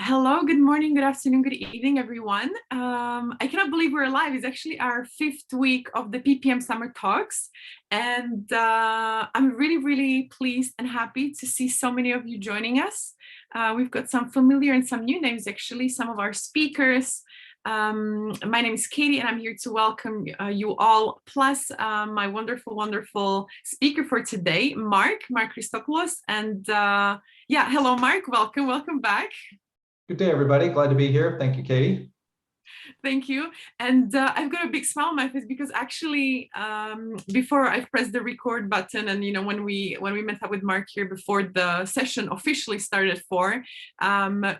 Hello, good morning, good afternoon, good evening, everyone. I cannot believe we're live. It's actually our 5th week of the PPM Summer Talks. And I'm really, really pleased and happy to see so many of you joining us. We've got some familiar and some new names, actually, some of our speakers. My name is Katie, and I'm here to welcome you all, plus my wonderful, wonderful speaker for today, Mark Christopoulos. And yeah, hello, Mark, welcome back. Good day, everybody. Glad to be here. Thank you, Katie. Thank you. And I've got a big smile on my face because actually, before I've pressed the record button, and when we met up with Mark here before the session officially started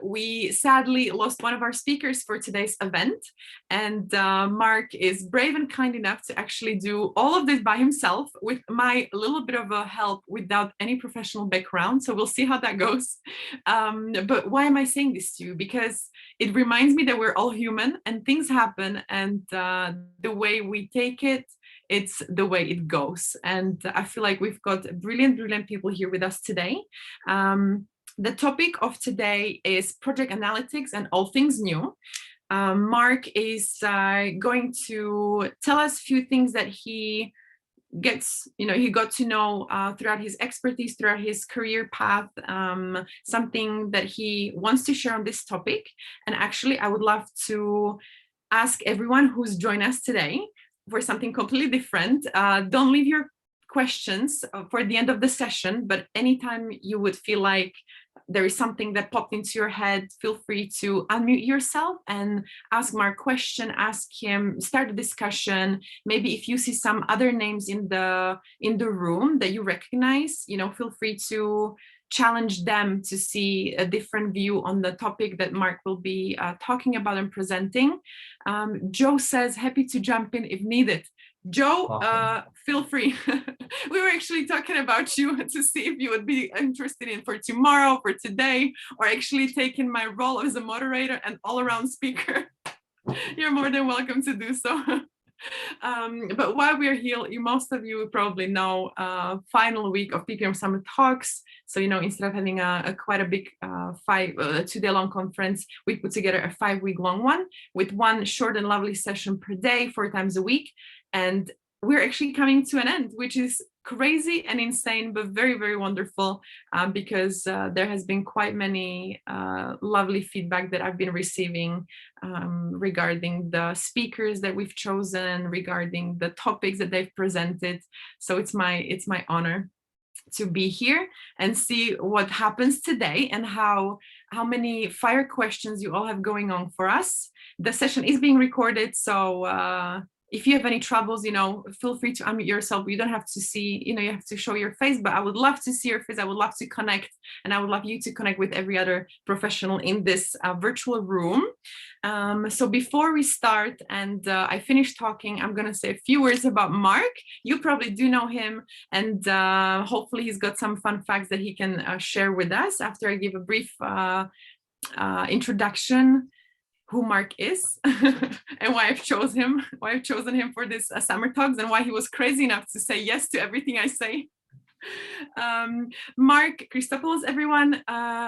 we sadly lost one of our speakers for today's event. And Mark is brave and kind enough to actually do all of this by himself with my little bit of a help without any professional background. So we'll see how that goes. But why am I saying this to you? Because it reminds me that we're all human and things happen, and the way we take it, it's the way it goes. And I feel like we've got brilliant people here with us today. The topic of today is project analytics and all things new. Mark is going to tell us a few things that he got to know throughout his expertise, throughout his career path, something that he wants to share on this topic. And actually, I would love to ask everyone who's joined us today for something completely different. Don't leave your questions for the end of the session, but anytime you would feel like there is something that popped into your head, feel free to unmute yourself and ask Mark a question, ask him, start a discussion. Maybe if you see some other names in the room that you recognize, feel free to challenge them to see a different view on the topic that Mark will be talking about and presenting. Joe says, happy to jump in if needed. Joe, awesome. Feel free. We were actually talking about you to see if you would be interested in for tomorrow, for today, or actually taking my role as a moderator and all-around speaker. You're more than welcome to do so. But while we're here, most of you probably know final week of PPM Summer Talks. So, instead of having quite a big 2-day-long conference, we put together a 5-week-long one with one short and lovely session per day, 4 times a week. And we're actually coming to an end, which is crazy and insane, but very, very wonderful, because there has been quite many lovely feedback that I've been receiving regarding the speakers that we've chosen, regarding the topics that they've presented. So it's my honor to be here and see what happens today and how many fire questions you all have going on for us. The session is being recorded, so if you have any troubles, feel free to unmute yourself. You don't have to see, you have to show your face, but I would love to see your face. I would love to connect, and I would love you to connect with every other professional in this virtual room. So before we start and I finish talking, I'm going to say a few words about Mark. You probably do know him, and hopefully he's got some fun facts that he can share with us after I give a brief introduction who Mark is and why I've chosen him for this summer talks, and why he was crazy enough to say yes to everything I say. Mark Christopoulos, everyone,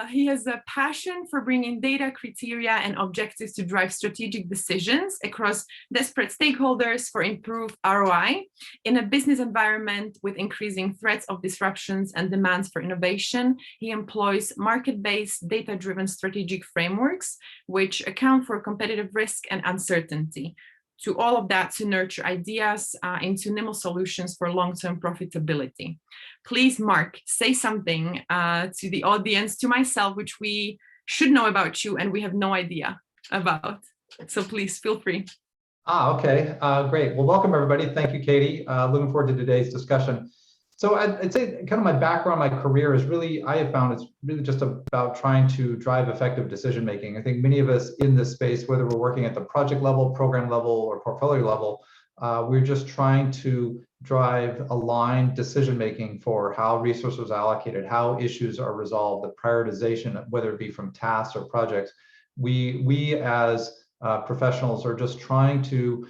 he has a passion for bringing data, criteria, and objectives to drive strategic decisions across disparate stakeholders for improved ROI in a business environment with increasing threats of disruptions and demands for innovation. He employs market-based, data-driven strategic frameworks, which account for competitive risk and uncertainty. To all of that, to nurture ideas into nimble solutions for long-term profitability. Please, Mark, say something to the audience, to myself, which we should know about you and we have no idea about. So please feel free. Okay, great. Well, welcome everybody. Thank you, Katie. Looking forward to today's discussion. So I'd say kind of my background, my career is really, I have found it's really just about trying to drive effective decision-making. I think many of us in this space, whether we're working at the project level, program level, or portfolio level, we're just trying to drive aligned decision-making for how resources are allocated, how issues are resolved, the prioritization, whether it be from tasks or projects. We as professionals are just trying to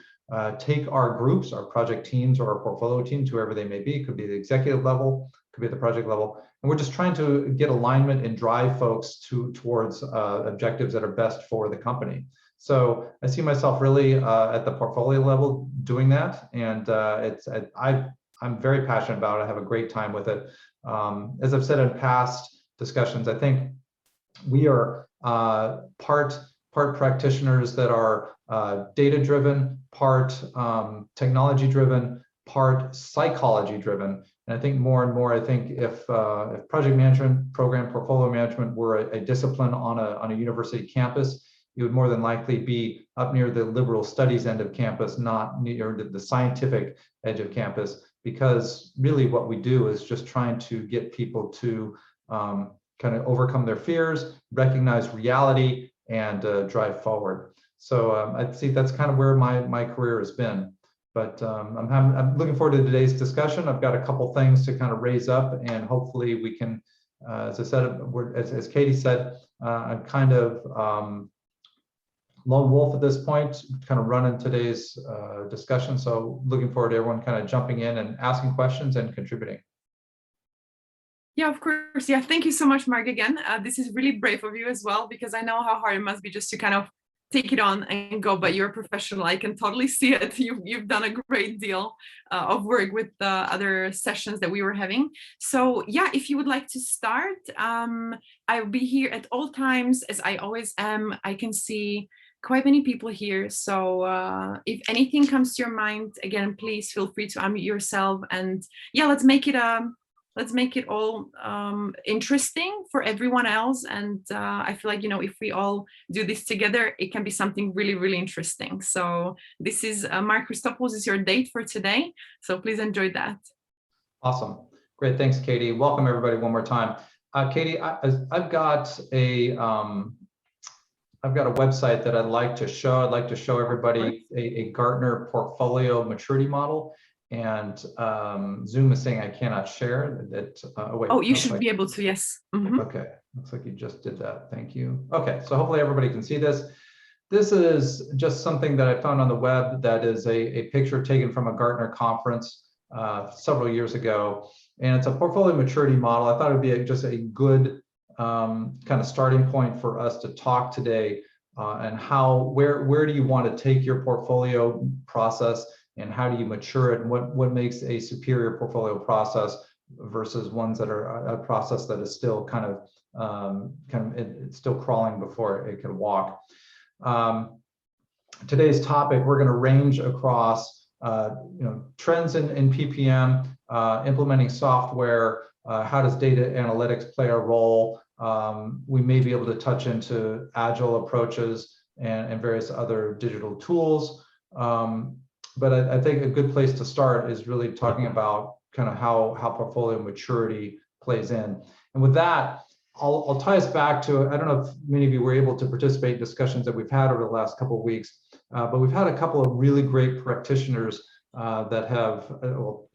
take our groups, our project teams, or our portfolio teams, whoever they may be, it could be the executive level, could be at the project level. And we're just trying to get alignment and drive folks towards objectives that are best for the company. So I see myself really at the portfolio level doing that. And I'm very passionate about it. I have a great time with it. As I've said in past discussions, I think we are part practitioners that are data-driven, part technology-driven, part psychology-driven. And I think more and more, I think if project management, program portfolio management were a discipline on a university campus, you would more than likely be up near the liberal studies end of campus, not near the scientific edge of campus, because really what we do is just trying to get people to kind of overcome their fears, recognize reality, and drive forward. So I'd say that's kind of where my career has been. But I'm looking forward to today's discussion. I've got a couple things to kind of raise up, and hopefully we can, as I said, as Katie said, I'm kind of lone wolf at this point, kind of running today's discussion. So looking forward to everyone kind of jumping in and asking questions and contributing. Yeah, of course. Yeah, thank you so much, Mark, again. This is really brave of you as well, because I know how hard it must be just to kind of take it on and go, but you're a professional. I can totally see it. You've done a great deal of work with the other sessions that we were having. So yeah, if you would like to start, I'll be here at all times, as I always am. I can see quite many people here. So if anything comes to your mind, again, please feel free to unmute yourself. And yeah, let's make it all interesting for everyone else. And I feel like, if we all do this together, it can be something really, really interesting. So this is Mark Christopoulos is your date for today. So please enjoy that. Awesome. Great. Thanks, Katie. Welcome, everybody, one more time. Katie, I've got a website that I'd like to show. I'd like to show everybody a Gartner portfolio maturity model. And Zoom is saying I cannot share that. Oh, you should be able to, yes. Mm-hmm. Okay, looks like you just did that. Thank you. Okay, so hopefully everybody can see this. This is just something that I found on the web that is a picture taken from a Gartner conference several years ago. And it's a portfolio maturity model. I thought it'd be just a good kind of starting point for us to talk today and where do you want to take your portfolio process, and how do you mature it, and what makes a superior portfolio process versus ones that are a process that is still kind of it's still crawling before it can walk. Today's topic, we're going to range across trends in PPM, implementing software, how does data analytics play a role. We may be able to touch into agile approaches and various other digital tools. But I think a good place to start is really talking about kind of how portfolio maturity plays in. And with that, I'll tie us back to, I don't know if many of you were able to participate in discussions that we've had over the last couple of weeks, but we've had a couple of really great practitioners that have,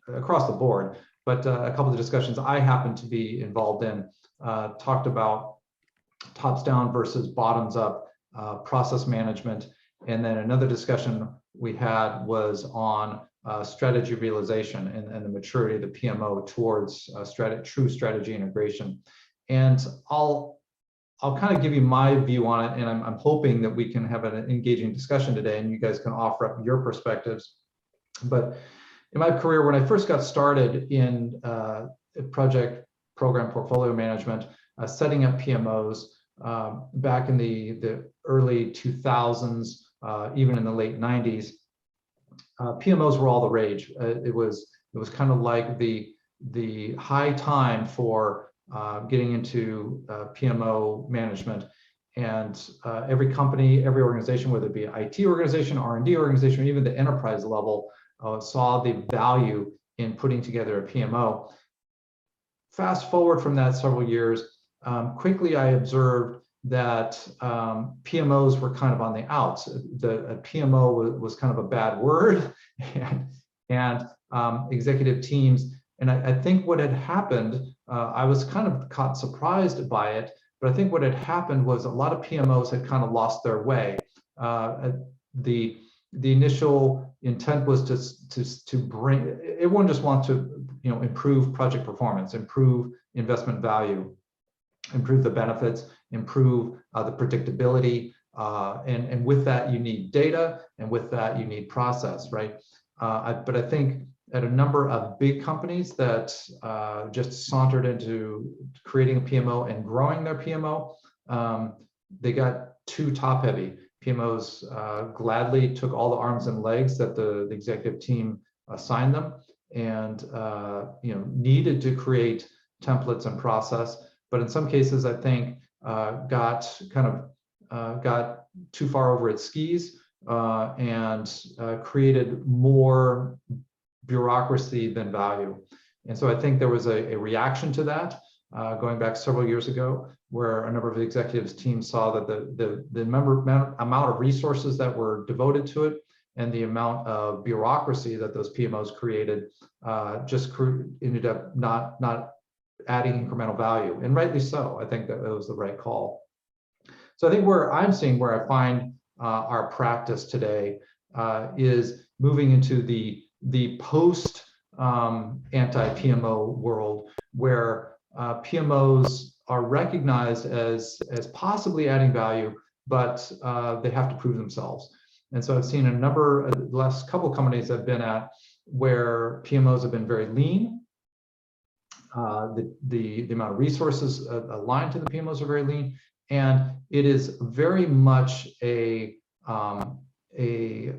across the board, but a couple of discussions I happen to be involved in talked about tops down versus bottoms up process management. And then another discussion we had was on strategy realization and the maturity of the PMO towards true strategy integration. And I'll kind of give you my view on it, and I'm hoping that we can have an engaging discussion today and you guys can offer up your perspectives. But in my career, when I first got started in project program portfolio management, setting up PMOs back in the early 2000s, even in the late 90s, PMOs were all the rage. It was kind of like the high time for getting into PMO management. And every company, every organization, whether it be an IT organization, R&D organization, or even the enterprise level, saw the value in putting together a PMO. Fast forward from that several years, quickly I observed that PMOs were kind of on the outs. A PMO was kind of a bad word, and executive teams. And I think what had happened, I was kind of caught surprised by it, but I think what had happened was a lot of PMOs had kind of lost their way. The initial intent was to bring, everyone just wants to improve project performance, improve investment value, improve the benefits, improve the predictability, and with that you need data, and with that you need process, right? But I think at a number of big companies that just sauntered into creating a PMO and growing their PMO, they got too top heavy. PMOs gladly took all the arms and legs that the executive team assigned them, and needed to create templates and process, but in some cases I think got too far over its skis and created more bureaucracy than value. And so I think there was a reaction to that going back several years ago, where a number of the executives teams saw that the amount of resources that were devoted to it and the amount of bureaucracy that those PMOs created just ended up not adding incremental value, and rightly so. I think that it was the right call. So I think where I find our practice today is moving into the post anti-PMO world, where PMOs are recognized as possibly adding value, but they have to prove themselves. And so I've seen a number, the last couple of companies I've been at, where PMOs have been very lean. The amount of resources aligned to the PMOs are very lean, and it is very much an a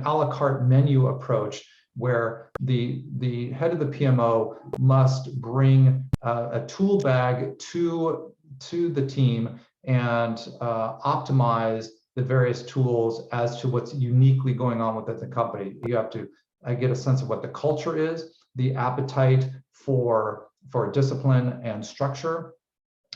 la carte menu approach, where the head of the PMO must bring a tool bag to the team and optimize the various tools as to what's uniquely going on within the company. You have to get a sense of what the culture is, the appetite for discipline and structure,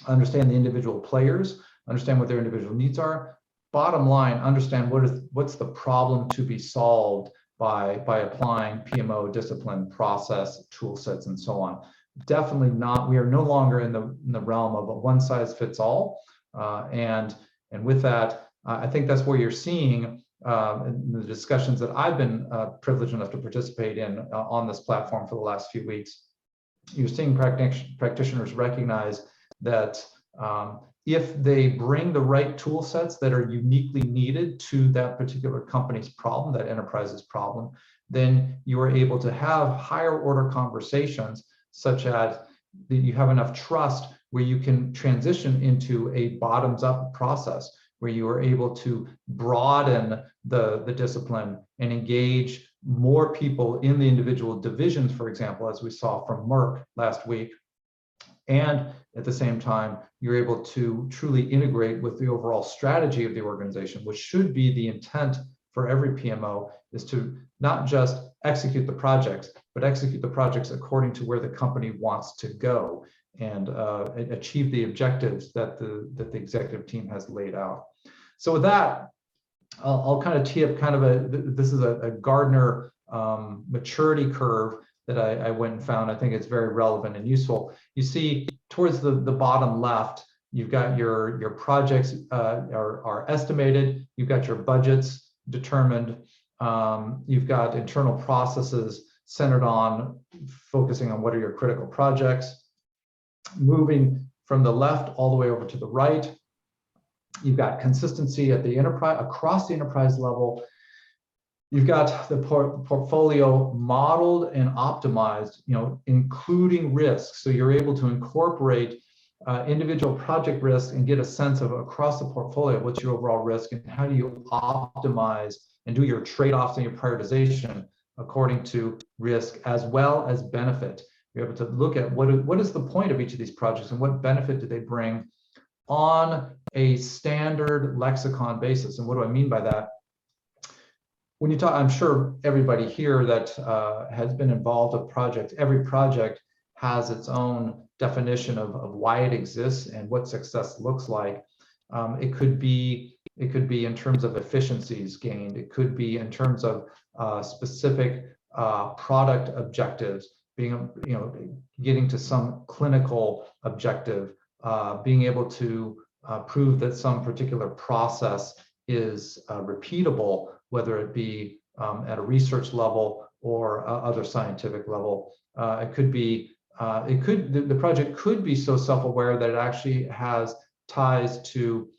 understand the individual players, understand what their individual needs are. Bottom line, understand what's the problem to be solved by applying PMO discipline, process, tool sets, and so on. Definitely not, we are no longer in the realm of a one size fits all. And with that, I think that's where you're seeing in the discussions that I've been privileged enough to participate in on this platform for the last few weeks. You're seeing practitioners recognize that if they bring the right tool sets that are uniquely needed to that particular company's problem, that enterprise's problem, then you are able to have higher order conversations, such as you have enough trust where you can transition into a bottoms up process, where you are able to broaden the discipline and engage more people in the individual divisions, for example, as we saw from Merck last week. And at the same time, you're able to truly integrate with the overall strategy of the organization, which should be the intent for every PMO, is to not just execute the projects, but execute the projects according to where the company wants to go and achieve the objectives that the executive team has laid out. So with that, I'll kind of tee up this is a Gardner maturity curve that I went and found. I think it's very relevant and useful. You see towards the bottom left, you've got your projects are estimated, you've got your budgets determined, you've got internal processes centered on focusing on what are your critical projects. Moving from the left all the way over to the right, you've got consistency at the enterprise, across the enterprise level. You've got the portfolio modeled and optimized, including risks. So you're able to incorporate individual project risks and get a sense of across the portfolio, what's your overall risk and how do you optimize and do your trade-offs and your prioritization according to risk as well as benefit. You're able to look at what is the point of each of these projects and what benefit do they bring on a standard lexicon basis. And what do I mean by that? When you talk, I'm sure everybody here that has been involved with projects, every project has its own definition of why it exists and what success looks like. It could be in terms of efficiencies gained. It could be in terms of specific product objectives, getting to some clinical objective, being able to prove that some particular process is repeatable, whether it be at a research level or other scientific level. It could be, the project could be so self-aware that it actually has ties to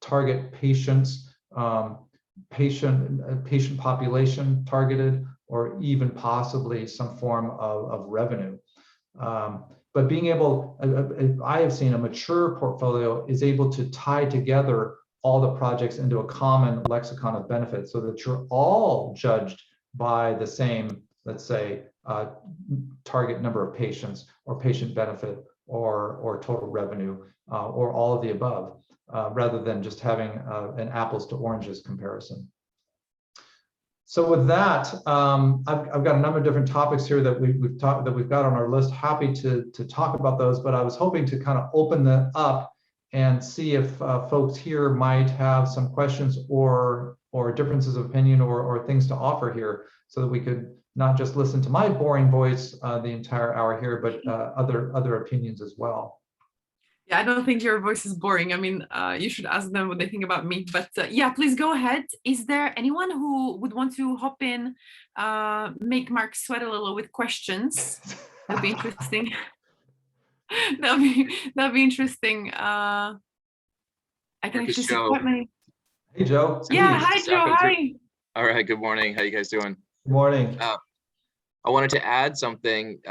target patients, patient population targeted, or even possibly some form of revenue. But being able, I have seen a mature portfolio is able to tie together all the projects into a common lexicon of benefits so that you're all judged by the same, let's say, target number of patients or patient benefit or total revenue or all of the above, rather than just having an apples to oranges comparison. So with that, I've got a number of different topics here that we've got on our list. Happy to talk about those, but I was hoping to kind of open that up and see if folks here might have some questions or differences of opinion or things to offer here, so that we could not just listen to my boring voice the entire hour here, but other opinions as well. Yeah, I don't think your voice is boring. I mean, you should ask them what they think about me. But yeah, please go ahead. Is there anyone who would want to hop in, make Mark sweat a little with questions? That'd be interesting. that'd be interesting. I can Marcus, actually see Joe. quite many. Hey, Joe. Yeah, Please. hi, Joe. Hi. All right, good morning. How you guys doing? Good morning. I wanted to add something.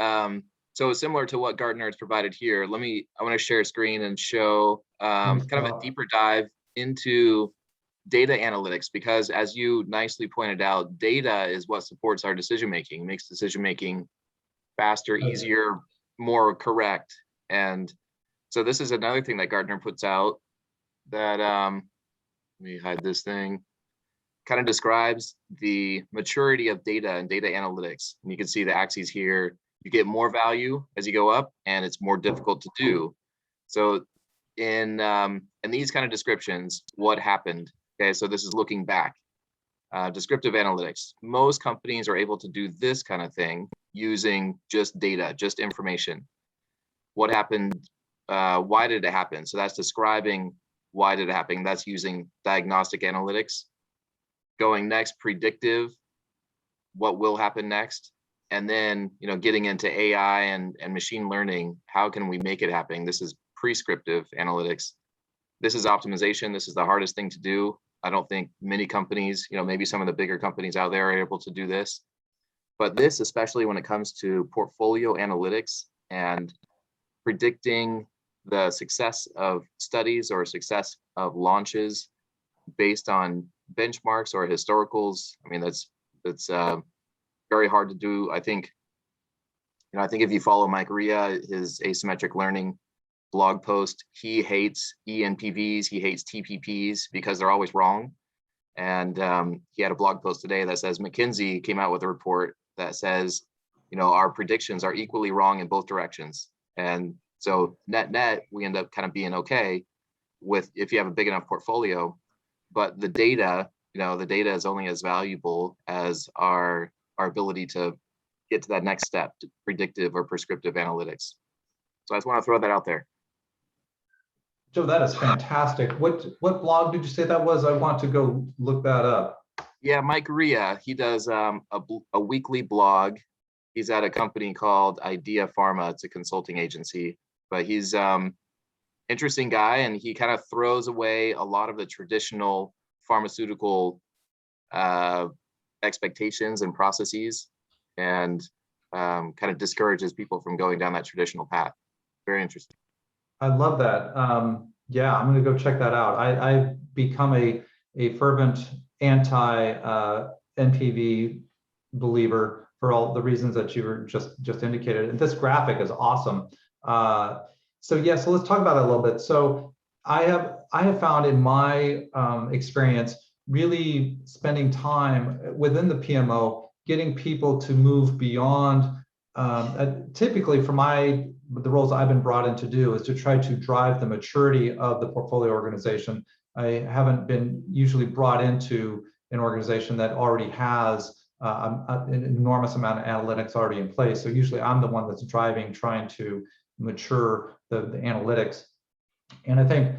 So similar to what Gartner has provided here, I want to share a screen and show kind of a deeper dive into data analytics, because as you nicely pointed out, data is what supports our decision-making, makes decision-making faster, easier, more correct. And so this is another thing that Gartner puts out that, let me hide this thing, kind of describes the maturity of data and data analytics. And you can see the axes here. You get more value as you go up, and it's more difficult to do. So in these kind of descriptions, what happened? Okay, so this is looking back. Descriptive analytics. Most companies are able to do this kind of thing using just data, just information. What happened? Why did it happen? So that's describing why did it happen. That's using diagnostic analytics. Going next, predictive, what will happen next. And then, getting into AI and machine learning, how can we make it happen? This is prescriptive analytics. This is optimization. This is the hardest thing to do. I don't think many companies, maybe some of the bigger companies out there are able to do this. But this, especially when it comes to portfolio analytics and predicting the success of studies or success of launches based on benchmarks or historicals. I mean, that's very hard to do. I think if you follow Mike Rea, his asymmetric learning blog post, he hates ENPVs, he hates TPPs because they're always wrong. And he had a blog post today that says McKinsey came out with a report that says, our predictions are equally wrong in both directions. And so net, we end up kind of being okay with if you have a big enough portfolio. But the data, the data is only as valuable as our ability to get to that next step, to predictive or prescriptive analytics. So I just want to throw that out there. Joe, that is fantastic. What blog did you say that was? I want to go look that up. Yeah, Mike Rea, he does a weekly blog. He's at a company called Idea Pharma. It's a consulting agency, but he's interesting guy, and he kind of throws away a lot of the traditional pharmaceutical expectations and processes, and kind of discourages people from going down that traditional path. Very interesting. I love that. Yeah, I'm going to go check that out. I've become a fervent anti-NPV believer for all the reasons that you were just indicated. And this graphic is awesome. So let's talk about it a little bit. So I have found in my experience, really spending time within the PMO, getting people to move beyond, typically for the roles I've been brought in to do is to try to drive the maturity of the portfolio organization. I haven't been usually brought into an organization that already has an enormous amount of analytics already in place. So usually I'm the one that's driving, trying to mature the analytics. And I think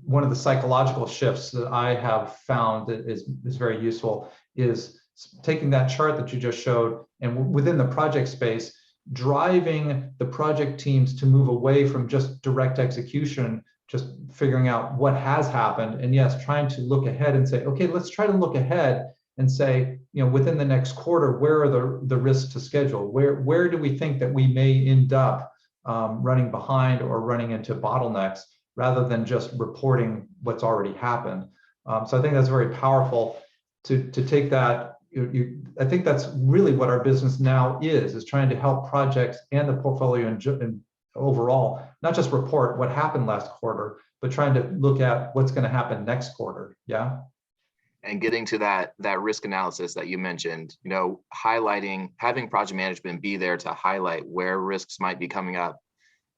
one of the psychological shifts that I have found that is very useful is taking that chart that you just showed and within the project space, driving the project teams to move away from just direct execution, just figuring out what has happened. And yes, trying to look ahead and say, okay, let's try to look ahead and say, within the next quarter, where are the risks to schedule? Where do we think that we may end up running behind or running into bottlenecks rather than just reporting what's already happened? So I think that's very powerful to take that. I think that's really what our business now is trying to help projects and the portfolio and overall, not just report what happened last quarter, but trying to look at what's going to happen next quarter. Yeah. And getting to that risk analysis that you mentioned, highlighting, having project management be there to highlight where risks might be coming up,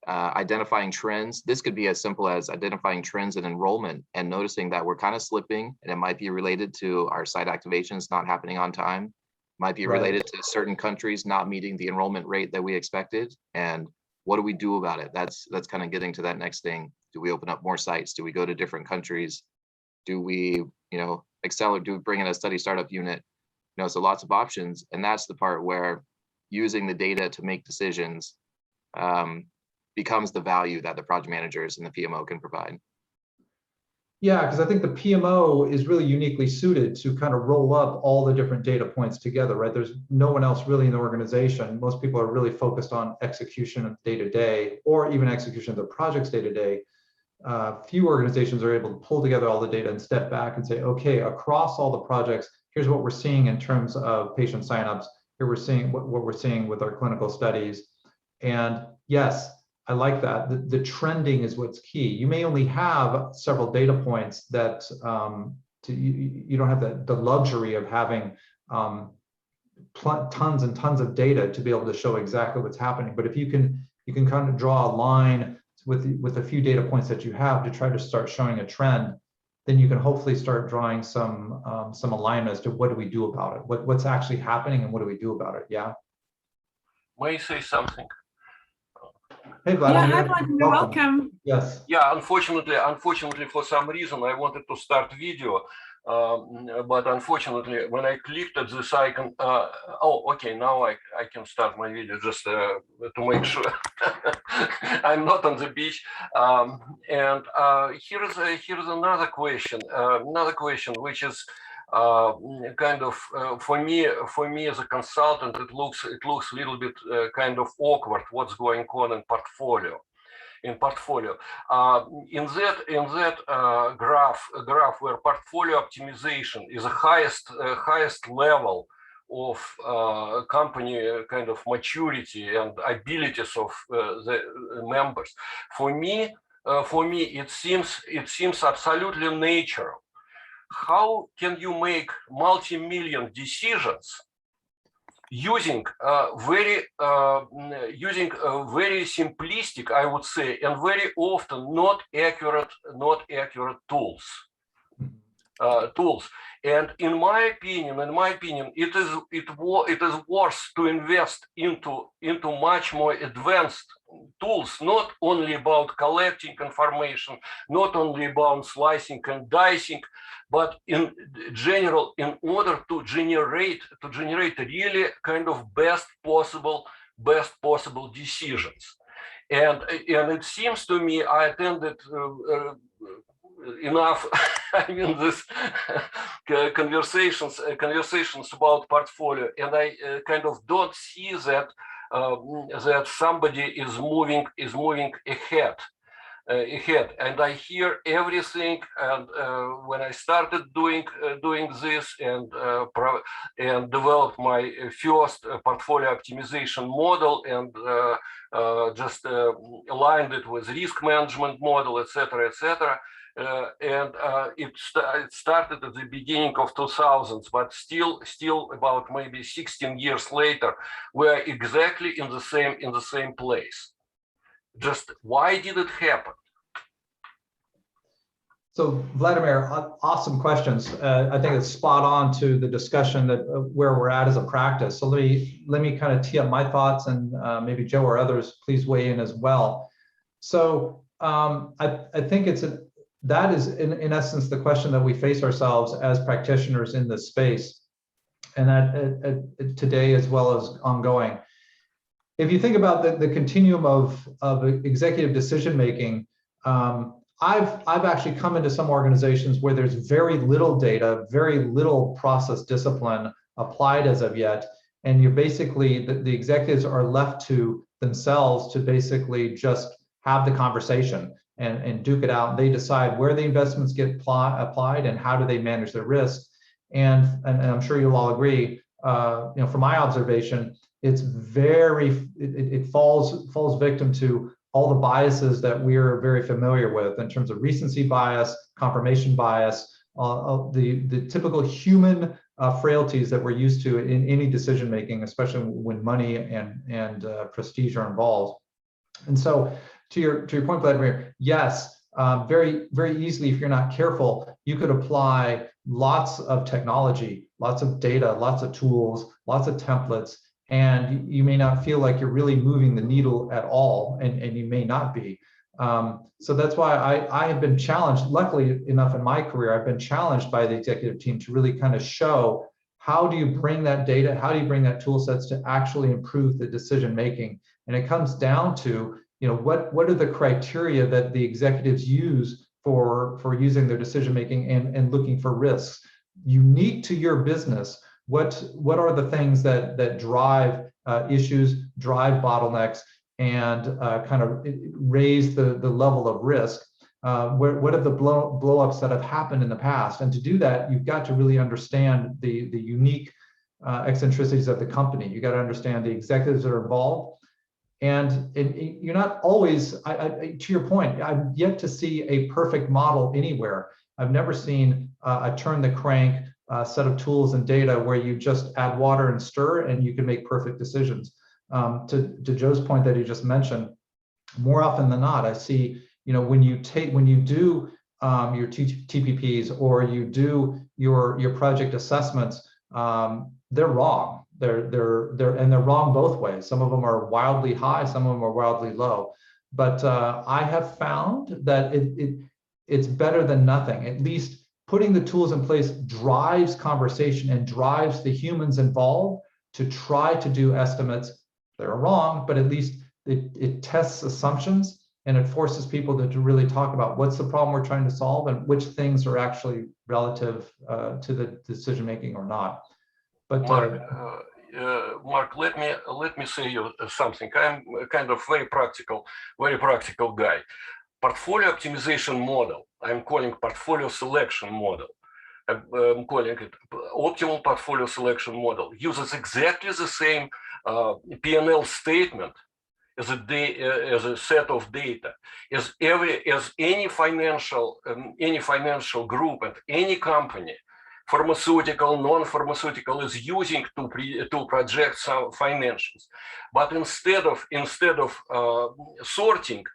identifying trends. This could be as simple as identifying trends in enrollment and noticing that we're kind of slipping, and it might be related to our site activations not happening on time, might be related to certain countries not meeting the enrollment rate that we expected. And what do we do about it? That's kind of getting to that next thing. Do we open up more sites? Do we go to different countries? Do we, accelerate? Do we bring in a study startup unit? So lots of options. And that's the part where using the data to make decisions becomes the value that the project managers and the PMO can provide. Yeah, because I think the PMO is really uniquely suited to kind of roll up all the different data points together, right? There's no one else really in the organization. Most people are really focused on execution of day-to-day or even execution of their projects day-to-day. Few organizations are able to pull together all the data and step back and say, okay, across all the projects, here's what we're seeing in terms of patient signups. Here we're seeing what we're seeing with our clinical studies. And yes, I like that. The trending is what's key. You may only have several data points that you don't have the luxury of having tons and tons of data to be able to show exactly what's happening. But if you can kind of draw a line with a few data points that you have to try to start showing a trend, then you can hopefully start drawing some alignment as to what do we do about it, what's actually happening and what do we do about it. Yeah. May I say something? Hey, Vladimir. Yeah, hi, Vladimir. Welcome. Yes. Yeah, unfortunately, for some reason, I wanted to start video, but unfortunately, when I clicked at this icon, oh, okay, now I can start my video just to make sure I'm not on the beach. And here's another question, which is kind of for me as a consultant, it looks a little bit kind of awkward what's going on in portfolio. In that graph where portfolio optimization is the highest level of company kind of maturity and abilities of the members. For me, it seems absolutely natural. How can you make multi-million decisions using very simplistic, I would say, and very often not accurate tools? And in my opinion, it is worth to invest into much more advanced tools, not only about collecting information, not only about slicing and dicing, but in general, in order to generate really kind of best possible decisions. And it seems to me, I attended enough I mean this conversations about portfolio, and I kind of don't see that that somebody is moving ahead. And I hear everything. And when I started doing this and developed my first portfolio optimization model and just aligned it with risk management model, etc., it started at the beginning of 2000s, but still about maybe 16 years later, we're exactly in the same place. Just why did it happen? So Vladimir, awesome questions. I think it's spot on to the discussion that where we're at as a practice. So let me kind of tee up my thoughts, and maybe Joe or others please weigh in as well. So I think that is in essence the question that we face ourselves as practitioners in this space. and that today as well as ongoing. If you think about the continuum of executive decision making, I've actually come into some organizations where there's very little data, very little process discipline applied as of yet, and you're basically the executives are left to themselves to basically just have the conversation and duke it out. They decide where the investments get applied and how do they manage their risk. And I'm sure you'll all agree, from my observation, it's it falls victim to all the biases that we're very familiar with in terms of recency bias, confirmation bias, the typical human frailties that we're used to in any decision making, especially when money and prestige are involved. And so, to your point, Vladimir, yes, very easily, if you're not careful, you could apply lots of technology, lots of data, lots of tools, lots of templates, and you may not feel like you're really moving the needle at all, and you may not be. So that's why I have been challenged, luckily enough in my career, I've been challenged by the executive team to really kind of show how do you bring that data, how do you bring that tool sets to actually improve the decision making. And it comes down to, what are the criteria that the executives use for using their decision making and looking for risks unique to your business. What are the things that drive issues, drive bottlenecks, and kind of raise the level of risk? What are the blow-ups that have happened in the past? And to do that, you've got to really understand the unique eccentricities of the company. You got to understand the executives that are involved. And you're not always, to your point, I've yet to see a perfect model anywhere. I've never seen a turn the crank set of tools and data where you just add water and stir and you can make perfect decisions. To Joe's point that he just mentioned, more often than not, I see, when you do your TPPs or you do your project assessments, they're wrong. They're wrong both ways. Some of them are wildly high, some of them are wildly low. But I have found that it's better than nothing. At least putting the tools in place drives conversation and drives the humans involved to try to do estimates. They're wrong, but at least it tests assumptions and it forces people to really talk about what's the problem we're trying to solve and which things are actually relative to the decision making or not. But Mark, let me say you something. I'm kind of very practical guy. Portfolio optimization model, I'm calling portfolio selection model. I'm calling it optimal portfolio selection model. Uses exactly the same P&L statement as a set of data as any financial group at any company, pharmaceutical, non-pharmaceutical, is using to project some financials. But instead of sorting,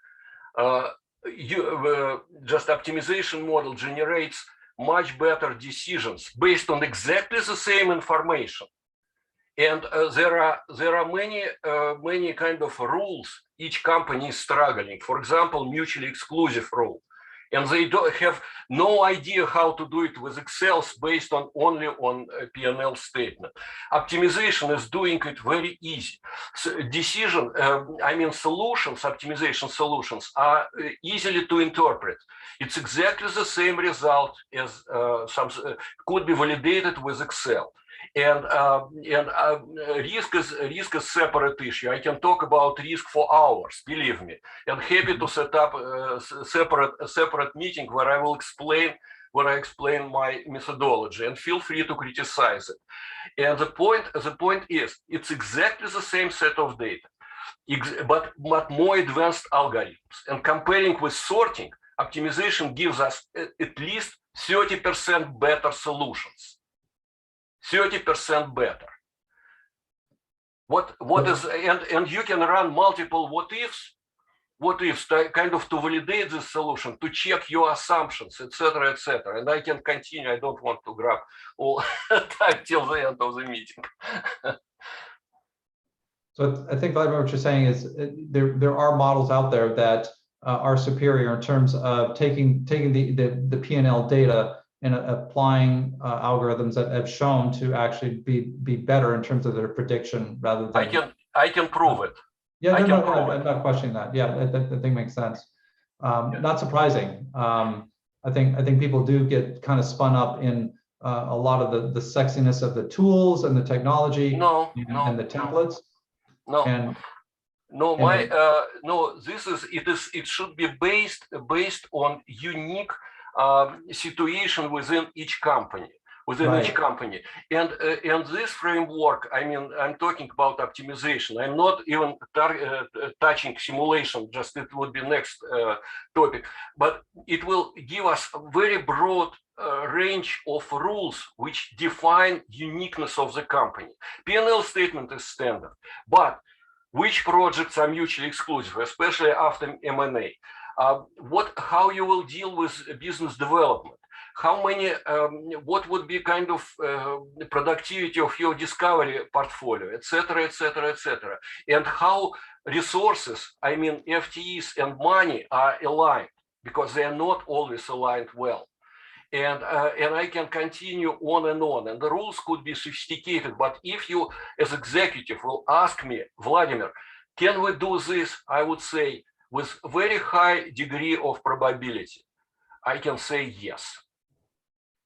just optimization model generates much better decisions based on exactly the same information. And there are many kind of rules each company is struggling. For example, mutually exclusive rule. And they don't have no idea how to do it with Excel based only on a P&L statement. Optimization is doing it very easy. So solutions, optimization solutions are easily to interpret. It's exactly the same result as could be validated with Excel. And risk is separate issue. I can talk about risk for hours, believe me. And happy to set up a separate meeting where I will explain my methodology, and feel free to criticize it. And the point is, it's exactly the same set of data, but more advanced algorithms. And comparing with sorting, optimization gives us at least 30% better solutions. 30% better. What is, and you can run multiple what ifs kind of to validate the solution, to check your assumptions, etc., etc. And I can continue. I don't want to grab all time till the end of the meeting. So I think, Vladimir, what you're saying is there are models out there that are superior in terms of taking the P&L data in applying algorithms that have shown to actually be better in terms of their prediction rather than. I can prove it. Yeah, I no, can no, prove I'm not questioning that. Yeah, that thing makes sense. Not surprising. I think people do get kind of spun up in a lot of the sexiness of the tools and the technology and the templates. It should be based on unique situation within each company. And this framework, I mean, I'm talking about optimization. I'm not even touching simulation, just it would be next topic, but it will give us a very broad range of rules which define uniqueness of the company. P&L statement is standard, but which projects are mutually exclusive, especially after M&A? How you will deal with business development? How many, what would be kind of productivity of your discovery portfolio, etc., etc., etc. And how resources, I mean, FTEs and money are aligned, because they are not always aligned well. And I can continue on and on. And the rules could be sophisticated, but if you, as executive, will ask me, Vladimir, can we do this? I would say, with very high degree of probability, I can say yes.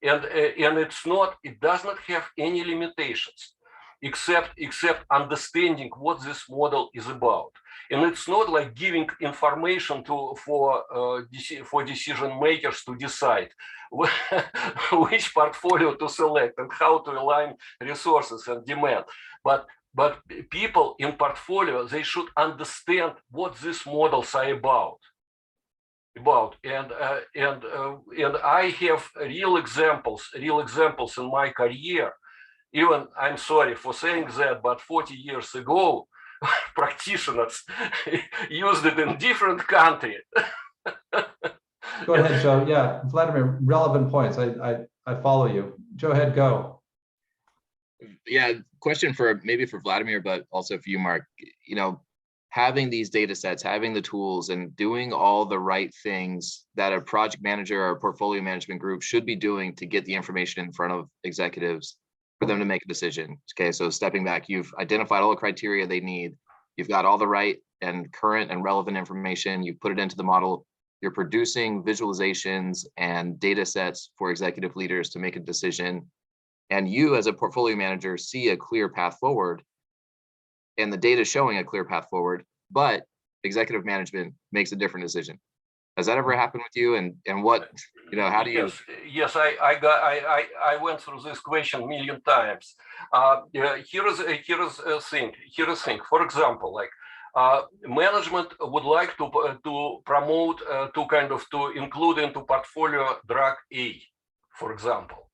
And it does not have any limitations except understanding what this model is about. And it's not like giving information for decision makers to decide which portfolio to select and how to align resources and demand. But people in portfolio, they should understand what these models are about. And I have real examples in my career. Even, I'm sorry for saying that, but 40 years ago, practitioners used it in different countries. Go ahead, Joe. Yeah, Vladimir, relevant points. I follow you. Joe, ahead, go. Yeah, question maybe for Vladimir, but also for you, Mark. You know, having these data sets, having the tools, and doing all the right things that a project manager or a portfolio management group should be doing to get the information in front of executives for them to make a decision. Okay, so stepping back, you've identified all the criteria they need. You've got all the right and current and relevant information. You put it into the model. You're producing visualizations and data sets for executive leaders to make a decision. And you, as a portfolio manager, see a clear path forward, and the data showing a clear path forward, but executive management makes a different decision. Has that ever happened with you? And what, you know, how do you? Yes, I went through this question a million times. Here's a thing. For example, like management would like to promote to include into portfolio drug A, for example.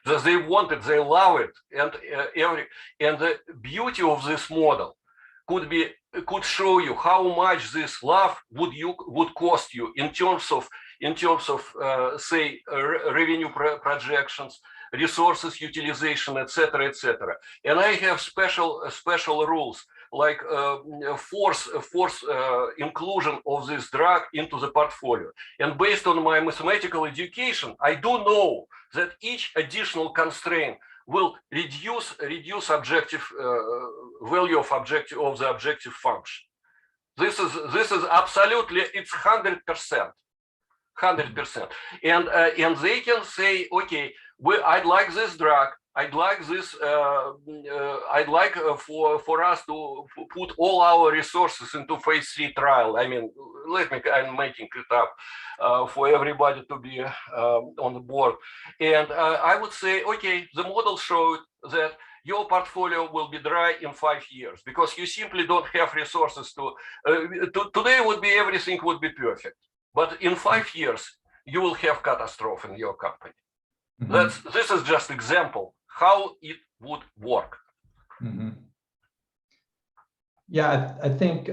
That they want it, they love it, and the beauty of this model could show you how much this love would cost you in terms of say revenue projections, resources utilization, etc., etc. And I have special rules like force inclusion of this drug into the portfolio. And based on my mathematical education, I do know that each additional constraint will reduce objective value of the objective function. This is absolutely, it's 100%. And they can say, okay, I'd like this drug. I'd like this. I'd like for us to put all our resources into phase 3 trial. I mean, I'm making it up for everybody to be on the board. And I would say, okay, the model showed that your portfolio will be dry in 5 years because you simply don't have resources to. Today would be everything would be perfect, but in 5 years you will have catastrophe in your company. Mm-hmm. This is just example how it would work. Mm-hmm. Yeah, I think,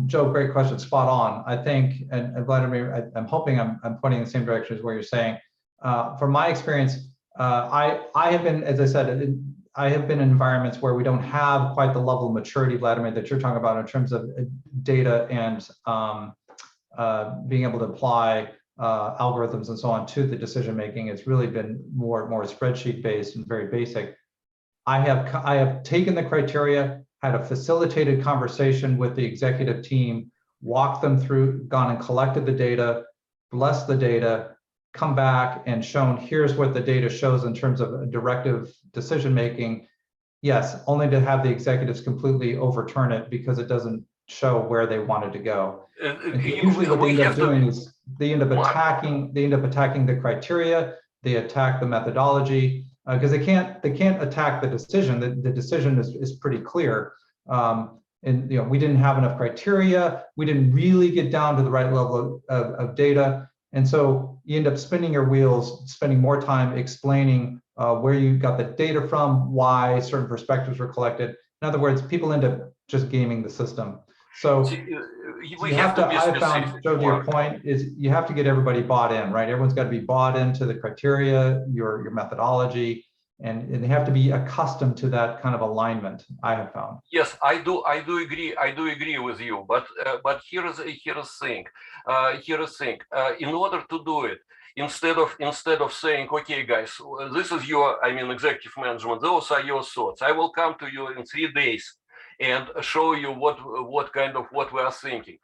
Joe, great question, spot on. I think, and Vladimir, I'm hoping I'm pointing in the same direction as what you're saying. From my experience, I have been, as I said, I have been in environments where we don't have quite the level of maturity, Vladimir, that you're talking about in terms of data and being able to apply algorithms and so on to the decision making. It's really been more spreadsheet based and very basic. I have taken the criteria, had a facilitated conversation with the executive team, walked them through, gone and collected the data, blessed the data, come back and shown here's what the data shows in terms of directive decision making. Yes, only to have the executives completely overturn it because it doesn't show where they wanted to go. And usually what they end up doing is they end up attacking the criteria, they attack the methodology, because they can't attack the decision. The decision is pretty clear. And we didn't have enough criteria, we didn't really get down to the right level of data. And so you end up spinning your wheels, spending more time explaining where you got the data from, why certain perspectives were collected. In other words, people end up just gaming the system. So you have to, I found, Joe, to your point, is you have to get everybody bought in, right? Everyone's got to be bought into the criteria, your methodology, and they have to be accustomed to that kind of alignment, I have found. Yes, I do agree with you, but here's the thing. In order to do it, instead of saying, okay, guys, this is your, executive management, those are your thoughts. I will come to you in 3 days and show you what we are thinking.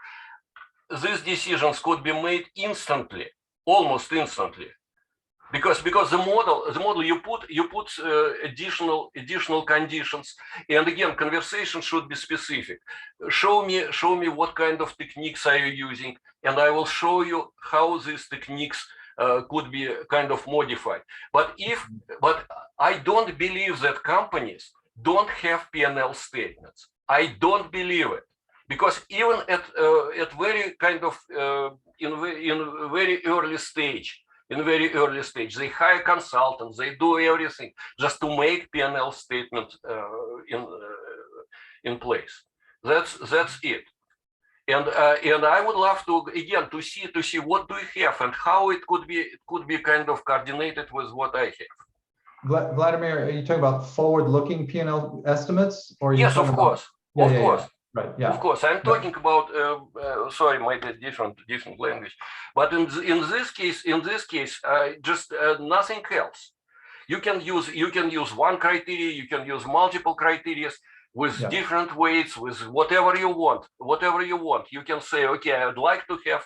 These decisions could be made instantly, almost instantly, because the model you put additional conditions, and again, conversation should be specific. Show me what kind of techniques are you using, and I will show you how these techniques could be kind of modified. But I don't believe that companies don't have P&L statements. I don't believe it, because even at very kind of in very early stage, they hire consultants, they do everything just to make P&L statement in place. That's it. And I would love to again to see what do we have and how it could be kind of coordinated with what I have. Vladimir, are you talking about forward-looking P&L estimates, or are you yes, of course, about... of course. Right, yeah. Of course, I'm talking about. Sorry, maybe different language, but in this case, just nothing else. You can use one criteria. You can use multiple criteria with different weights, with whatever you want. You can say, okay, I'd like to have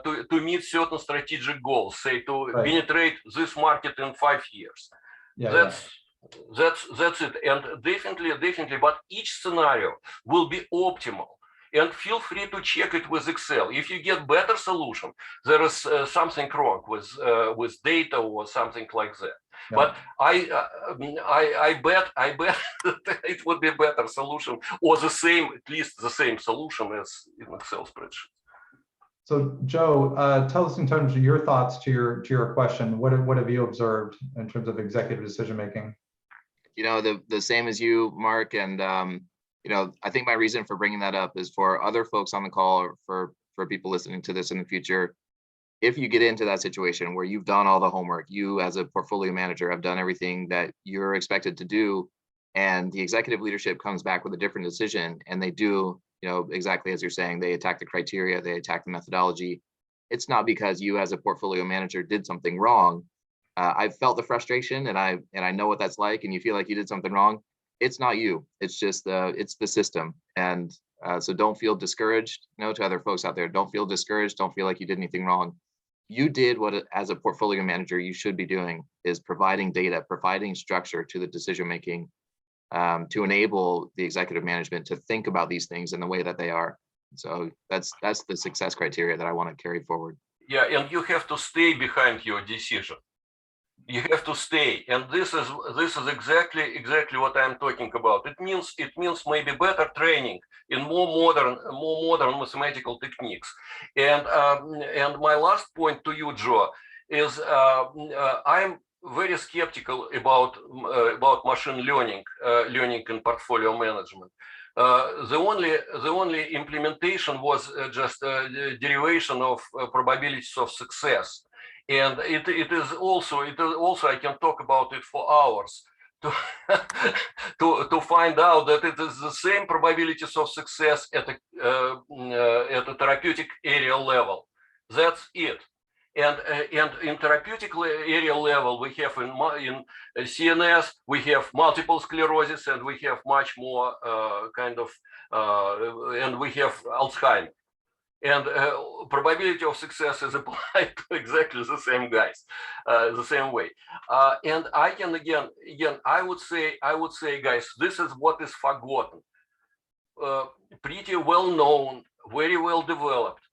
to meet certain strategic goals. Say to penetrate this market in 5 years. That's it, and definitely, but each scenario will be optimal, and feel free to check it with Excel. If you get better solution, there is something wrong with data or something like that. But I bet that it would be a better solution, or at least the same solution as in Excel spreadsheet. So Joe, tell us in terms of your thoughts to your question. What have you observed in terms of executive decision making? The same as you, Mark, and I think my reason for bringing that up is for other folks on the call, or for people listening to this in the future. If you get into that situation where you've done all the homework, you as a portfolio manager have done everything that you're expected to do, and the executive leadership comes back with a different decision, and they do, exactly as you're saying, they attack the criteria, they attack the methodology. It's not because you as a portfolio manager did something wrong. I've felt the frustration, and I know what that's like, and you feel like you did something wrong. It's not you, it's just it's the system. And so don't feel discouraged. To other folks out there, don't feel discouraged, don't feel like you did anything wrong. You did what, as a portfolio manager, you should be doing, is providing data, providing structure to the decision making, to enable the executive management to think about these things in the way that they are. So that's the success criteria that I want to carry forward. Yeah, and you have to stay behind your decision. You have to stay, and this is exactly what I'm talking about. It means maybe better training in more modern mathematical techniques. And my last point to you, Joe, is I'm very skeptical about machine learning in portfolio management. The only implementation was just a derivation of probabilities of success. And it is also I can talk about it for hours to find out that it is the same probabilities of success at a therapeutic area level. That's it. And in therapeutic area level, we have in CNS, we have multiple sclerosis, and we have much more and we have Alzheimer's. And probability of success is applied to exactly the same guys, the same way. And I can again, I would say, guys, this is what is forgotten. Pretty well known, very well developed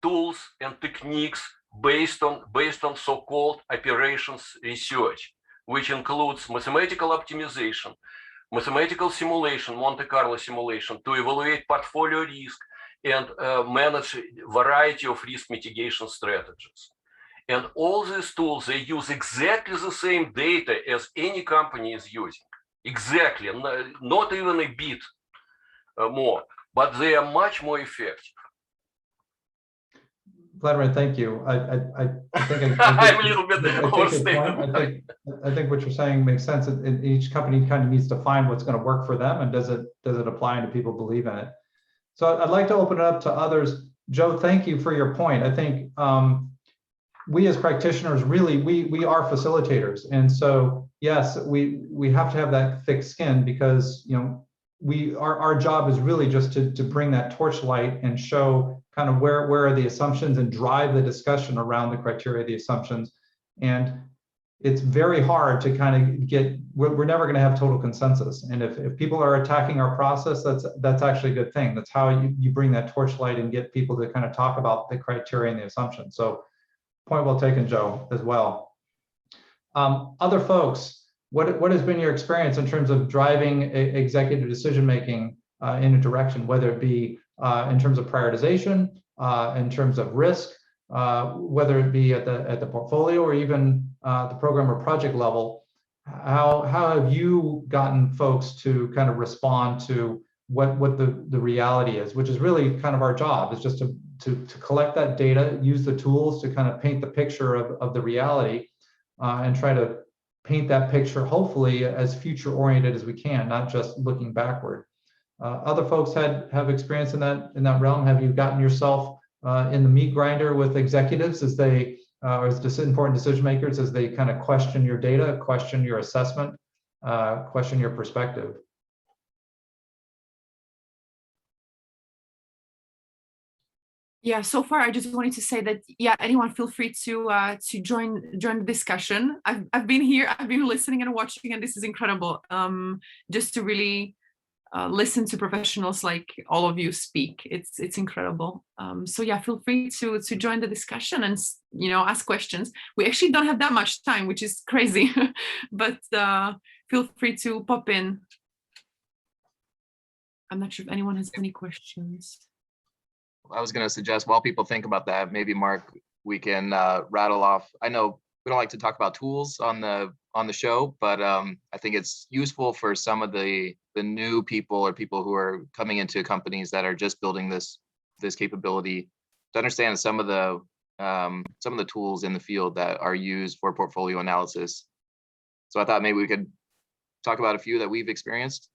tools and techniques based on so-called operations research, which includes mathematical optimization, mathematical simulation, Monte Carlo simulation, to evaluate portfolio risk and manage a variety of risk mitigation strategies. And all these tools, they use exactly the same data as any company is using. Exactly, not even a bit more, but they are much more effective. Vladimir, thank you. I think I'm a little bit overstated. I think what you're saying makes sense. Each company kind of needs to find what's going to work for them, and does it apply and do people believe in it? So I'd like to open it up to others. Joe, thank you for your point. I think we as practitioners, really, we are facilitators, and so yes, we have to have that thick skin, because our job is really just to bring that torchlight and show kind of where are the assumptions and drive the discussion around the criteria, the assumptions. And it's very hard to kind of we're never going to have total consensus. And if people are attacking our process, that's actually a good thing. That's how you bring that torchlight and get people to kind of talk about the criteria and the assumptions. So point well taken, Joe, as well. Other folks, what has been your experience in terms of driving executive decision-making in a direction, whether it be in terms of prioritization, in terms of risk, whether it be at the portfolio or even the program or project level? How have you gotten folks to kind of respond to what the reality is, which is really kind of our job, is just to collect that data, use the tools to kind of paint the picture of the reality, and try to paint that picture hopefully as future oriented as we can, not just looking backward. Other folks have experience in that realm. Have you gotten yourself in the meat grinder with executives as they or as important decision makers, as they kind of question your data, question your assessment, question your perspective? Yeah, so far I just wanted to say that, yeah, anyone feel free to join the discussion. I've been here, I've been listening and watching, and this is incredible. Just to really listen to professionals like all of you speak. It's incredible. So yeah, feel free to join the discussion and ask questions. We actually don't have that much time, which is crazy, but feel free to pop in. I'm not sure if anyone has any questions. I was going to suggest, while people think about that, maybe Mark, we can rattle off. I know we don't like to talk about tools on the show, but I think it's useful for some of the new people or people who are coming into companies that are just building this capability to understand some of the tools in the field that are used for portfolio analysis. So I thought maybe we could talk about a few that we've experienced.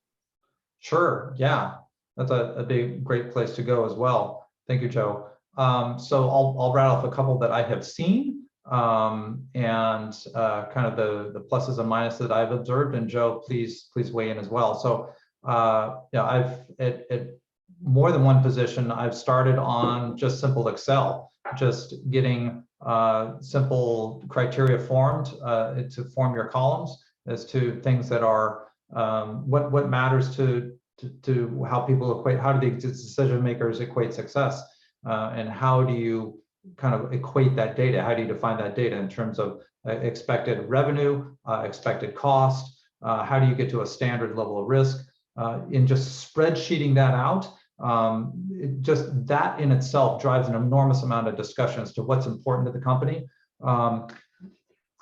Sure. Yeah, that's a great place to go as well. Thank you, Joe. So I'll rattle off a couple that I have seen, and kind of the pluses and minuses that I've observed. And Joe, please weigh in as well. So yeah, I've at more than one position, I've started on just simple Excel, just getting simple criteria formed to form your columns as to things that are what matters to how people equate, how do the decision makers equate success, and how do you kind of equate that data? How do you define that data in terms of expected revenue, expected cost? How do you get to a standard level of risk? In just spreadsheeting that out, just that in itself drives an enormous amount of discussion as to what's important to the company.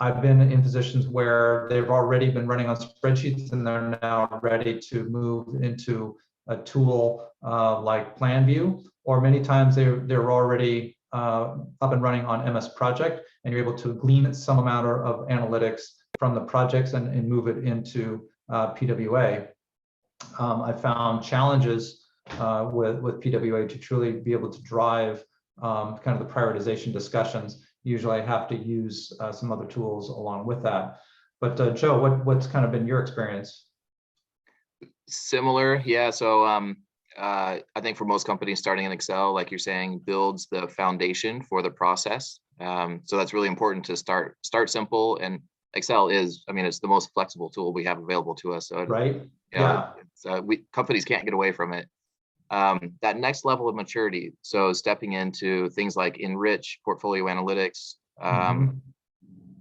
I've been in positions where they've already been running on spreadsheets and they're now ready to move into a tool like PlanView, or many times they're already up and running on MS Project, and you're able to glean some amount of analytics from the projects and move it into PWA. I found challenges with PWA to truly be able to drive kind of the prioritization discussions. usually I have to use some other tools along with that. But Joe, what's kind of been your experience? Similar, yeah. So I think for most companies, starting in Excel, like you're saying, builds the foundation for the process. So that's really important to start simple. And Excel is, I mean, it's the most flexible tool we have available to us. So Right. Companies can't get away from it. That next level of maturity, so stepping into things like Enrich, portfolio analytics,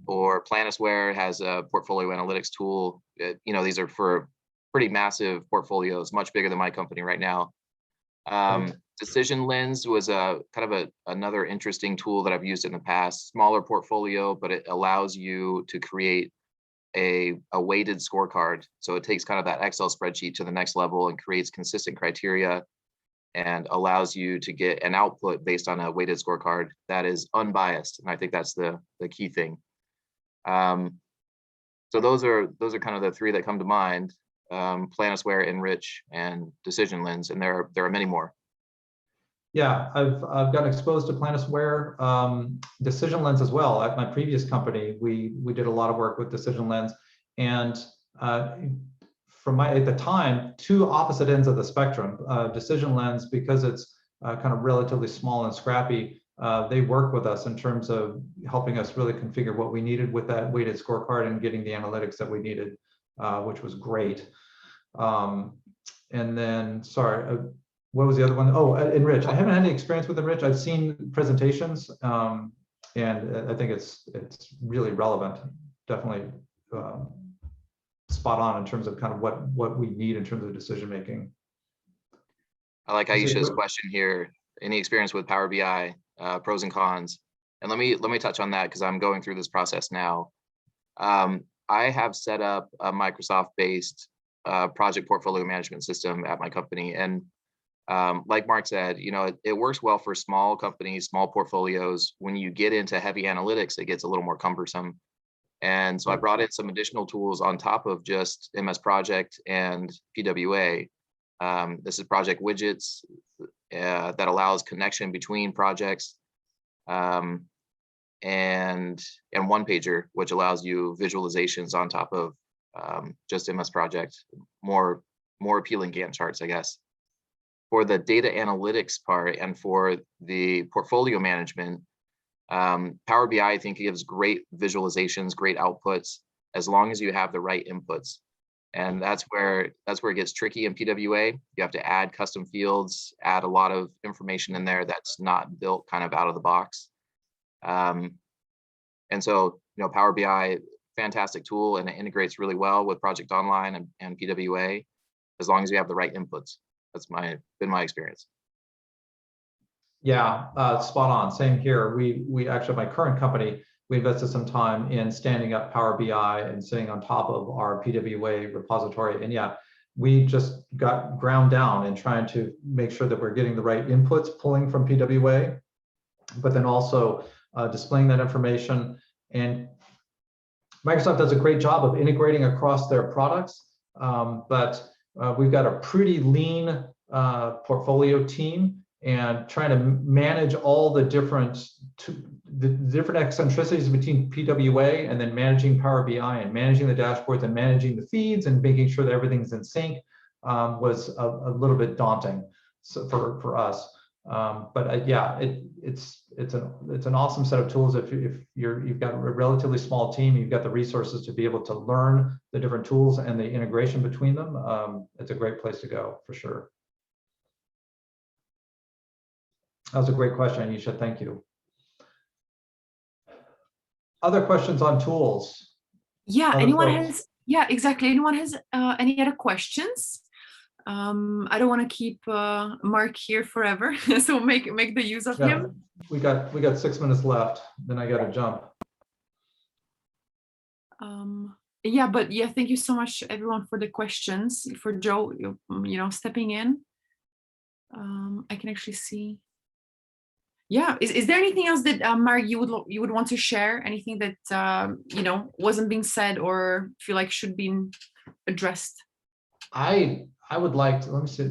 or Planisware has a portfolio analytics tool. These are for pretty massive portfolios, much bigger than my company right now. Decision Lens was another interesting tool that I've used in the past. Smaller portfolio, but it allows you to create a weighted scorecard. So it takes kind of that Excel spreadsheet to the next level and creates consistent criteria and allows you to get an output based on a weighted scorecard that is unbiased. And I think that's the key thing. So those are kind of the three that come to mind: Planisware, Enrich, and Decision Lens, and there are many more. Yeah, I've gotten exposed to Planisware, Decision Lens as well. At my previous company, we did a lot of work with Decision Lens, and at the time, two opposite ends of the spectrum. Decision Lens, because it's kind of relatively small and scrappy, they work with us in terms of helping us really configure what we needed with that weighted scorecard and getting the analytics that we needed, which was great. And then, sorry, what was the other one? Oh, Enrich. I haven't had any experience with Enrich. I've seen presentations, and I think it's really relevant. Definitely spot on in terms of kind of what we need in terms of decision making. I like Aisha's question here. Any experience with Power BI, pros and cons? And let me touch on that because I'm going through this process now. I have set up a Microsoft-based project portfolio management system at my company, and like Mark said, it works well for small companies, small portfolios. When you get into heavy analytics, it gets a little more cumbersome. And so I brought in some additional tools on top of just MS Project and PWA. This is Project Widgets that allows connection between projects, and One Pager, which allows you visualizations on top of just MS Project, more appealing Gantt charts, I guess. For the data analytics part and for the portfolio management, Power BI, I think, gives great visualizations, great outputs, as long as you have the right inputs. And that's where it gets tricky in PWA. You have to add custom fields, add a lot of information in there that's not built kind of out of the box. And so, Power BI, fantastic tool, and it integrates really well with Project Online and PWA, as long as you have the right inputs. That's been my experience. Yeah, spot on. Same here. We actually, my current company, we invested some time in standing up Power BI and sitting on top of our PWA repository. And yeah, we just got ground down in trying to make sure that we're getting the right inputs pulling from PWA, but then also displaying that information. And Microsoft does a great job of integrating across their products, but we've got a pretty lean portfolio team, and trying to manage all the different eccentricities between PWA and then managing Power BI and managing the dashboards and managing the feeds and making sure that everything's in sync was a little bit daunting for us. But yeah, it's an awesome set of tools. If you've got a relatively small team, you've got the resources to be able to learn the different tools and the integration between them. It's a great place to go for sure. That was a great question, Aisha. Thank you. Other questions on tools? Yeah, exactly. Anyone has any other questions? I don't want to keep Mark here forever, so make the use of him. We got 6 minutes left, then I got to jump. Yeah, but yeah, thank you so much, everyone, for the questions. For Joe, stepping in. I can actually see. Yeah, is there anything else that Mark you would want to share? Anything that wasn't being said or feel like should be addressed? I would like to, let me see,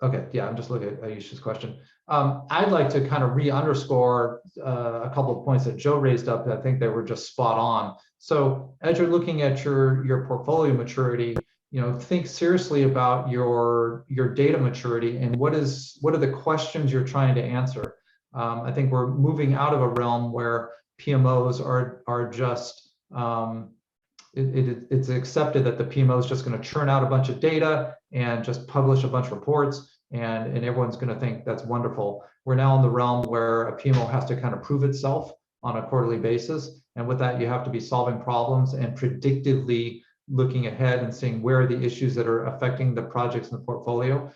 okay, yeah, I'm just looking at Aisha's question. I'd like to kind of re-underscore a couple of points that Joe raised up that I think they were just spot on. So as you're looking at your portfolio maturity, think seriously about your data maturity and what are the questions you're trying to answer. I think we're moving out of a realm where PMOs are just it's accepted that the PMO is just going to churn out a bunch of data and just publish a bunch of reports, and everyone's going to think that's wonderful. We're now in the realm where a PMO has to kind of prove itself on a quarterly basis, and with that you have to be solving problems and predictively looking ahead and seeing where are the issues that are affecting the projects in the portfolio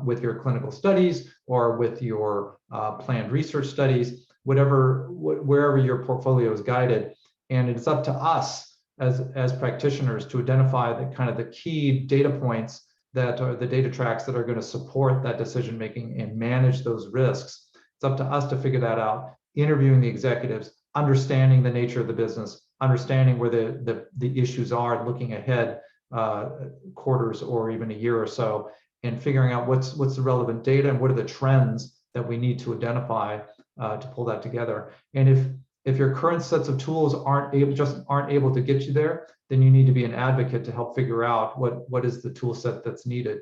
with your clinical studies or with your planned research studies, wherever your portfolio is guided. And it's up to us as practitioners to identify the kind of the key data points that are the data tracks that are going to support that decision making and manage those risks. It's up to us to figure that out, interviewing the executives, understanding the nature of the business, understanding where the issues are, looking ahead quarters or even a year or so, and figuring out what's the relevant data and what are the trends that we need to identify to pull that together. And if your current sets of tools aren't able to get you there, then you need to be an advocate to help figure out what is the tool set that's needed.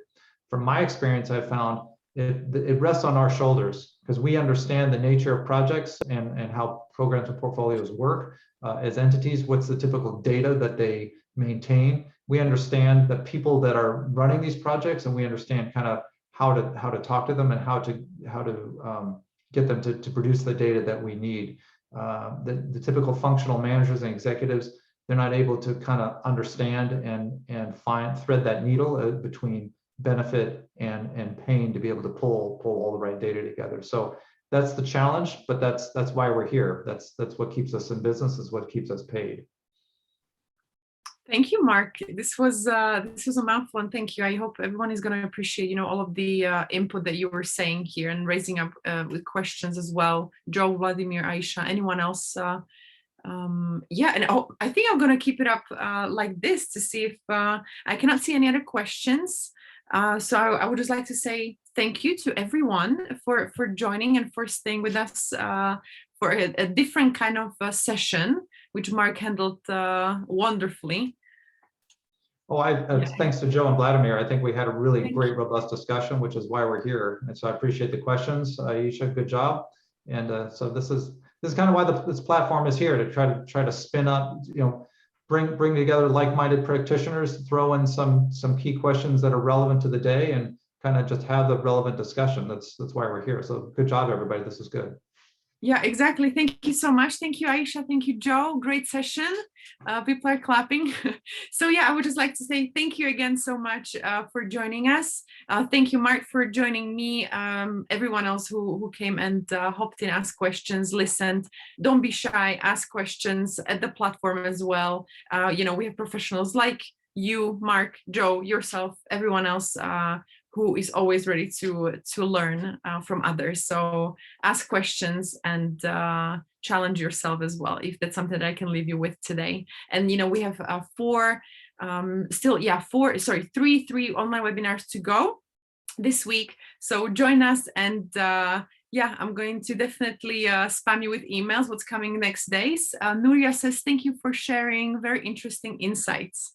From my experience, I've found it rests on our shoulders because we understand the nature of projects and how programs and portfolios work as entities. What's the typical data that they maintain? We understand the people that are running these projects, and we understand kind of how to talk to them and how to get them to produce the data that we need. The typical functional managers and executives, they're not able to kind of understand and thread that needle between benefit and pain to be able to pull all the right data together. So that's the challenge, but that's why we're here. That's what keeps us in business, is what keeps us paid. Thank you, Mark. This was a mouthful, and thank you. I hope everyone is going to appreciate, all of the input that you were saying here and raising up with questions as well. Joe, Vladimir, Aisha, anyone else? Yeah, and I think I'm going to keep it up like this to see if I cannot see any other questions. So I would just like to say thank you to everyone for joining and for staying with us for a different kind of session, which Mark handled wonderfully. Oh, thanks to Joe and Vladimir. I think we had a really great, robust discussion, which is why we're here. And so I appreciate the questions. Aisha, good job. And so this is kind of why this platform is here, to try to spin up, bring together like-minded practitioners, throw in some key questions that are relevant to the day, and kind of just have the relevant discussion. That's why we're here. So good job, everybody. This is good. Yeah, exactly. Thank you so much. Thank you, Aisha. Thank you, Joe. Great session. People are clapping. So yeah, I would just like to say thank you again so much for joining us. Thank you, Mark, for joining me. Everyone else who came and hopped in, asked questions, listened. Don't be shy. Ask questions at the platform as well. We have professionals like you, Mark, Joe, yourself, everyone else who is always ready to learn from others. So ask questions and challenge yourself as well, if that's something that I can leave you with today. And we have three online webinars to go this week. So join us, and yeah, I'm going to definitely spam you with emails what's coming next days. Nuria says, thank you for sharing very interesting insights.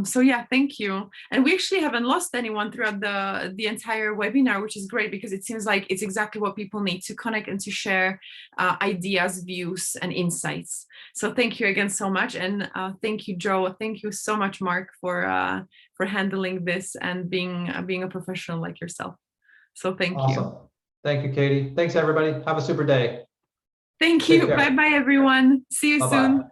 So yeah, thank you. And we actually haven't lost anyone throughout the entire webinar, which is great, because it seems like it's exactly what people need to connect and to share ideas, views, and insights. So thank you again so much. And thank you, Joe. Thank you so much, Mark, for handling this and being a professional like yourself. So thank you. Thank you, Katie. Thanks, everybody. Have a super day. Thank you. Bye-bye, everyone. See you soon.